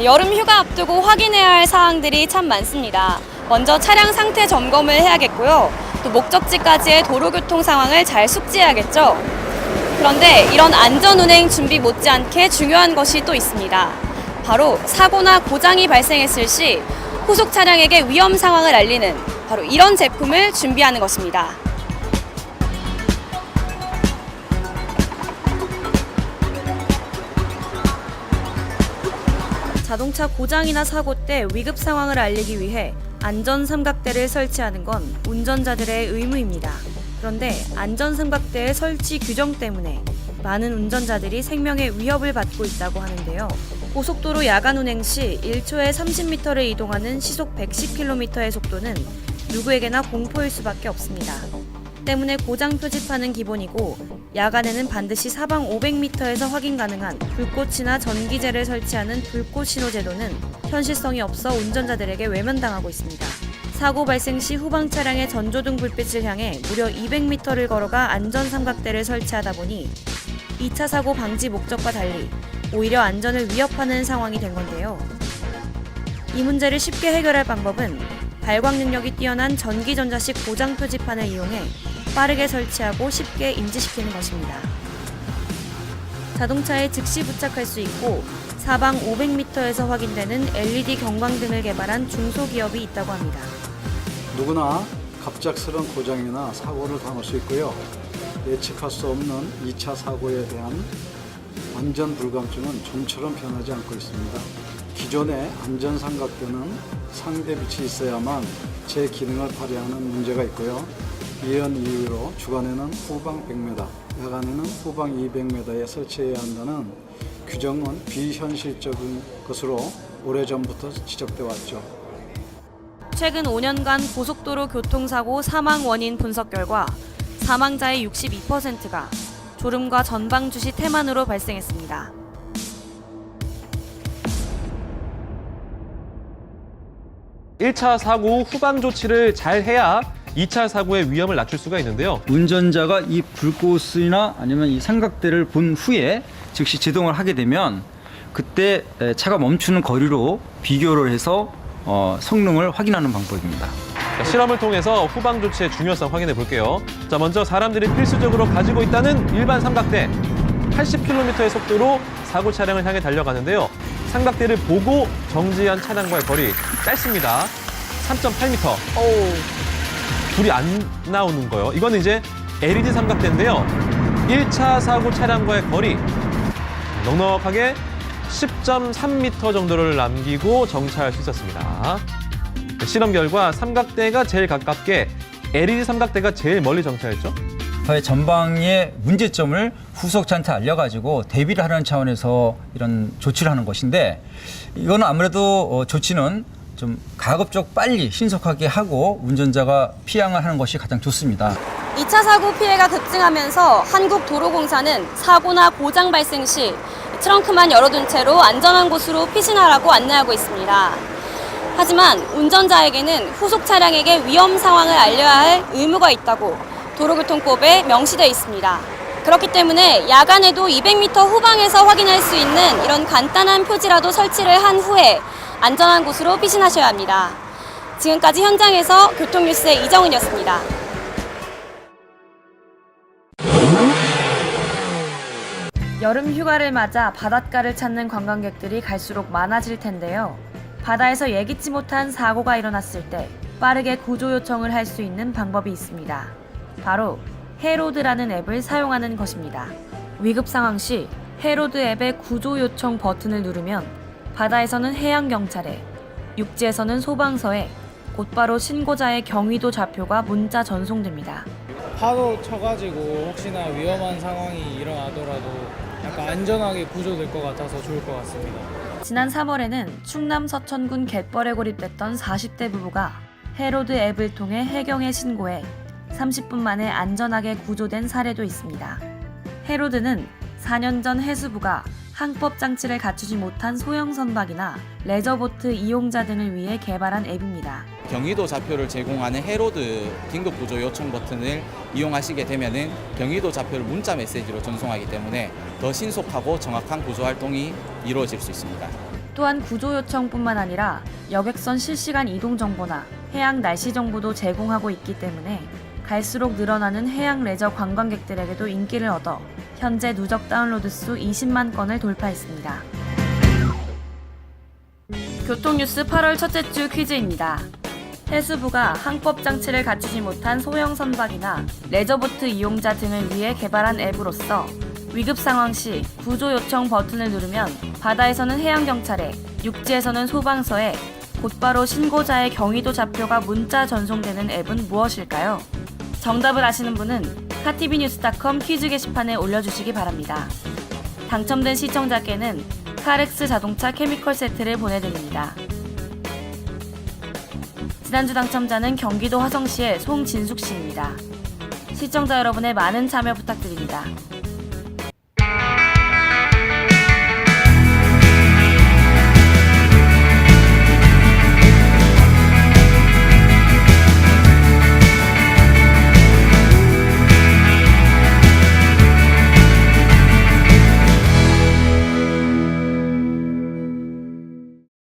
여름 휴가 앞두고 확인해야 할 사항들이 참 많습니다. 먼저 차량 상태 점검을 해야겠고요. 또 목적지까지의 도로교통 상황을 잘 숙지해야겠죠. 그런데 이런 안전운행 준비 못지않게 중요한 것이 또 있습니다. 바로 사고나 고장이 발생했을 시 후속 차량에게 위험 상황을 알리는 바로 이런 제품을 준비하는 것입니다. 자동차 고장이나 사고 때 위급 상황을 알리기 위해 안전 삼각대를 설치하는 건 운전자들의 의무입니다. 그런데 안전 삼각대의 설치 규정 때문에 많은 운전자들이 생명의 위협을 받고 있다고 하는데요. 고속도로 야간 운행 시 1초에 30m를 이동하는 시속 110km의 속도는 누구에게나 공포일 수밖에 없습니다. 때문에 고장 표지판은 기본이고 야간에는 반드시 사방 500m에서 확인 가능한 불꽃이나 전기제를 설치하는 불꽃 신호 제도는 현실성이 없어 운전자들에게 외면당하고 있습니다. 사고 발생 시 후방 차량의 전조등 불빛을 향해 무려 200m를 걸어가 안전 삼각대를 설치하다 보니 2차 사고 방지 목적과 달리 오히려 안전을 위협하는 상황이 된 건데요. 이 문제를 쉽게 해결할 방법은 발광 능력이 뛰어난 전기전자식 고장 표지판을 이용해 빠르게 설치하고 쉽게 인지시키는 것입니다. 자동차에 즉시 부착할 수 있고 사방 500m에서 확인되는 LED 경광등을 개발한 중소기업이 있다고 합니다. 누구나 갑작스러운 고장이나 사고를 당할 수 있고요. 예측할 수 없는 2차 사고에 대한 안전 불감증은 좀처럼 변하지 않고 있습니다. 기존의 안전삼각대는 상대 빛이 있어야만 제 기능을 발휘하는 문제가 있고요. 이런 이유로 주간에는 후방 100m, 야간에는 후방 200m에 설치해야 한다는 규정은 비현실적인 것으로 오래전부터 지적돼 왔죠. 최근 5년간 고속도로 교통사고 사망 원인 분석 결과 사망자의 62%가 졸음과 전방 주시 태만으로 발생했습니다. (1차) 사고 후 후방 조치를 잘 해야 2차 사고의 위험을 낮출 수가 있는데요. 운전자가 이 불꽃이나 아니면 이 삼각대를 본 후에 즉시 제동을 하게 되면 그때 차가 멈추는 거리로 비교를 해서 성능을 확인하는 방법입니다. 자, 실험을 통해서 후방 조치의 중요성 확인해 볼게요. 자, 먼저 사람들이 필수적으로 가지고 있다는 일반 삼각대. 80km의 속도로 사고 차량을 향해 달려가는데요. 삼각대를 보고 정지한 차량과의 거리 짧습니다. 3.8m. 불이 안 나오는 거예요. 이거는 이제 LED 삼각대인데요. 1차 사고 차량과의 거리 넉넉하게 10.3m 정도를 남기고 정차할 수 있었습니다. 실험 결과 삼각대가 제일 가깝게 LED 삼각대가 제일 멀리 정차했죠. 저의 전방의 문제점을 후속차한테 알려가지고 대비를 하는 차원에서 이런 조치를 하는 것인데 이거는 아무래도 조치는 좀 가급적 빨리 신속하게 하고 운전자가 피항을 하는 것이 가장 좋습니다. 2차 사고 피해가 급증하면서 한국도로공사는 사고나 고장 발생 시 트렁크만 열어둔 채로 안전한 곳으로 피신하라고 안내하고 있습니다. 하지만 운전자에게는 후속 차량에게 위험 상황을 알려야 할 의무가 있다고 도로교통법에 명시되어 있습니다. 그렇기 때문에 야간에도 200m 후방에서 확인할 수 있는 이런 간단한 표지라도 설치를 한 후에 안전한 곳으로 피신하셔야 합니다. 지금까지 현장에서 교통뉴스의 이정은이었습니다. 여름 휴가를 맞아 바닷가를 찾는 관광객들이 갈수록 많아질 텐데요. 바다에서 예기치 못한 사고가 일어났을 때 빠르게 구조 요청을 할 수 있는 방법이 있습니다. 바로 해로드라는 앱을 사용하는 것입니다. 위급 상황 시 해로드 앱의 구조 요청 버튼을 누르면 바다에서는 해양경찰에, 육지에서는 소방서에 곧바로 신고자의 경위도 좌표가 문자 전송됩니다. 파도 쳐가지고 혹시나 위험한 상황이 일어나더라도 약간 안전하게 구조될 것 같아서 좋을 것 같습니다. 지난 3월에는 충남 서천군 갯벌에 고립됐던 40대 부부가 해로드 앱을 통해 해경에 신고해 30분 만에 안전하게 구조된 사례도 있습니다. 해로드는 4년 전 해수부가 항법 장치를 갖추지 못한 소형 선박이나 레저보트 이용자 등을 위해 개발한 앱입니다. 경위도 좌표를 제공하는 해로드 긴급 구조 요청 버튼을 이용하시게 되면은 경위도 좌표를 문자 메시지로 전송하기 때문에 더 신속하고 정확한 구조 활동이 이루어질 수 있습니다. 또한 구조 요청뿐만 아니라 여객선 실시간 이동 정보나 해양 날씨 정보도 제공하고 있기 때문에 갈수록 늘어나는 해양 레저 관광객들에게도 인기를 얻어 현재 누적 다운로드 수 20만 건을 돌파했습니다. 교통뉴스 8월 첫째 주 퀴즈입니다. 해수부가 항법 장치를 갖추지 못한 소형 선박이나 레저보트 이용자 등을 위해 개발한 앱으로서 위급 상황 시 구조 요청 버튼을 누르면 바다에서는 해양경찰에, 육지에서는 소방서에 곧바로 신고자의 경위도 좌표가 문자 전송되는 앱은 무엇일까요? 정답을 아시는 분은 카티비뉴스.com 퀴즈 게시판에 올려주시기 바랍니다. 당첨된 시청자께는 카렉스 자동차 케미컬 세트를 보내드립니다. 지난주 당첨자는 경기도 화성시의 송진숙 씨입니다. 시청자 여러분의 많은 참여 부탁드립니다.